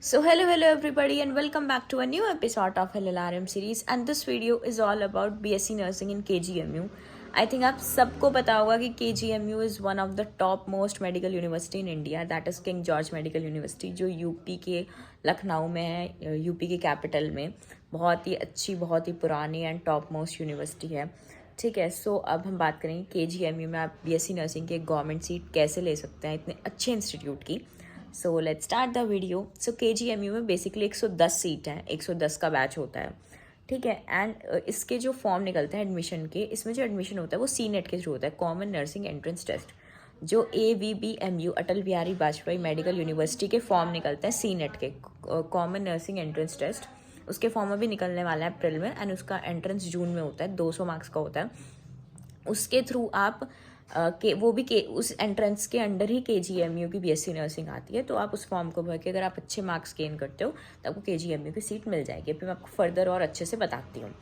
So hello everybody and welcome back to a new episode of LLRM series and this video is all about BSc Nursing in KGMU. I think आप सबको पता होगा कि KGMU is one of the top most medical university in India, that is King George Medical University, जो UP के लखनऊ में है, UP के कैपिटल में। बहुत ही अच्छी, बहुत ही पुरानी एंड टॉप मोस्ट यूनिवर्सिटी है। ठीक है, सो अब हम बात करेंगे KGMU में आप BSc नर्सिंग की गवर्नमेंट सीट कैसे ले सकते हैं इतने अच्छे इंस्टीट्यूट की। So let's start the video. So KGMU में बेसिकली 110 सीट हैं, 110 का बैच होता है। ठीक है, एंड इसके जो फॉर्म निकलते हैं एडमिशन के, इसमें जो एडमिशन होता है वो CNET के थ्रू होता है, कॉमन नर्सिंग एंट्रेंस टेस्ट। जो AVBMU Atal Bihari Vajpayee medical university के फॉर्म निकलते हैं CNET के, कॉमन नर्सिंग एंट्रेंस टेस्ट, उसके फॉर्म अभी निकलने वाला है अप्रैल में एंड उसका एंट्रेंस जून में होता है, 200 मार्क्स का होता है। उसके थ्रू आप वो भी उस एंट्रेंस के अंडर ही KGMU की BSc नर्सिंग आती है। तो आप उस फॉर्म को भर के अगर आप अच्छे मार्क्स गेन करते हो तो आपको KGMU की सीट मिल जाएगी। फिर मैं आपको फर्दर और अच्छे से बताती हूँ।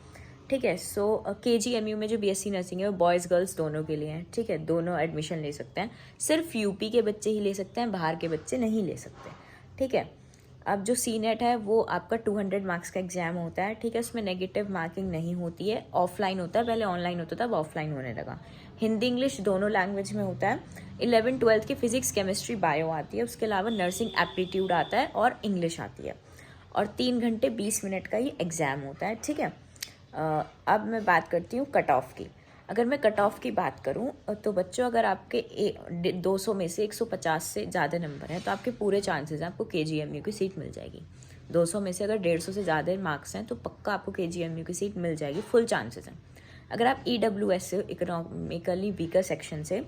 ठीक है, सो KGMU में जो BSc नर्सिंग है वो बॉयज़ गर्ल्स दोनों के लिए है। ठीक है, दोनों एडमिशन ले सकते हैं, सिर्फ यूपी के बच्चे ही ले सकते हैं, बाहर के बच्चे नहीं ले सकते। ठीक है, अब जो CNET है वो आपका 200 मार्क्स का एग्जाम होता है। ठीक है, उसमें नेगेटिव मार्किंग नहीं होती है, ऑफलाइन होता है, पहले ऑनलाइन होता था, अब ऑफलाइन होने लगा। हिंदी इंग्लिश दोनों लैंग्वेज में होता है। 11th-12th की फिजिक्स केमिस्ट्री बायो आती है, उसके अलावा नर्सिंग एप्टीट्यूड आता है और इंग्लिश आती है, और 3 घंटे 20 मिनट का ही एग्ज़ाम होता है। ठीक है, अब मैं बात करती हूँ कट ऑफ की। अगर मैं कट ऑफ की बात करूँ तो बच्चों, अगर आपके 200 में से 150 से ज़्यादा नंबर हैं तो आपके पूरे चांसेस हैं आपको KGMU की सीट मिल जाएगी। 200 में से अगर 150 से ज़्यादा मार्क्स हैं तो पक्का आपको KGMU की सीट मिल जाएगी, फुल चांसेस हैं। अगर आप EWS से, इकोनॉमिकली वीकर सेक्शन से,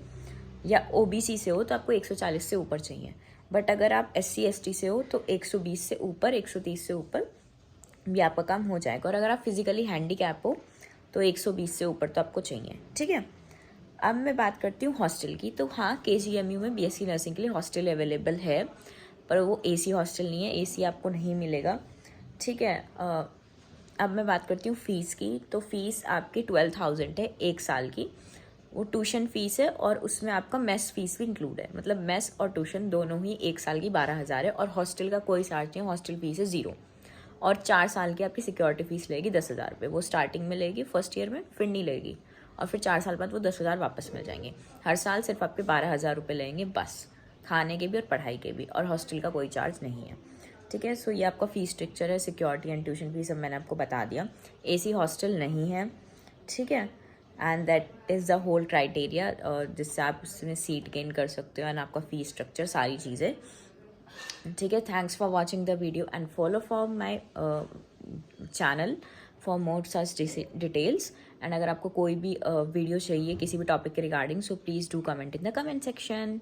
या OBC से हो तो आपको 140 से ऊपर चाहिए। बट अगर आप SC/ST से हो तो 120 से ऊपर, 130 से ऊपर भी आपका काम हो जाएगा। और अगर आप फिजिकली हैंडीकैप हो तो 120 से ऊपर तो आपको चाहिए। ठीक है, अब मैं बात करती हूँ हॉस्टल की। तो हाँ, KGMU में BSc नर्सिंग के लिए हॉस्टल अवेलेबल है, पर वो AC हॉस्टल नहीं है, AC आपको नहीं मिलेगा। ठीक है, अब मैं बात करती हूँ फ़ीस की। तो फ़ीस आपकी 12,000 है 1 साल की। वो ट्यूशन फ़ीस है और उसमें आपका मेस फ़ीस भी इंक्लूड है, मतलब मेस और ट्यूशन दोनों ही 1 साल की 12,000 है। और हॉस्टल का कोई चार्ज नहीं है, हॉस्टल फ़ीस है 0। और 4 साल की आपकी सिक्योरिटी फ़ीस लगेगी 10,000 रुपये। वो स्टार्टिंग में लगेगी, फर्स्ट ईयर में, फिर नहीं लगेगी, और फिर 4 साल बाद वो 10,000 वापस मिल जाएंगे। हर साल सिर्फ आपके 12,000 रुपये लगेंगे बस, खाने के भी और पढ़ाई के भी, और हॉस्टल का कोई चार्ज नहीं है। ठीक है, सो ये आपका फ़ीस स्ट्रक्चर है, सिक्योरिटी एंड ट्यूशन फीस सब मैंने आपको बता दिया। AC हॉस्टल नहीं है। ठीक है, and that is the whole criteria जिससे आप उसमें सीट गेन कर सकते हो, एंड आपका फ़ीस स्ट्रक्चर, सारी चीज़ें। ठीक है, thanks for watching the video and follow for my channel for more such details. And अगर आपको कोई भी वीडियो चाहिए किसी भी टॉपिक के regarding, so please do comment in the comment section.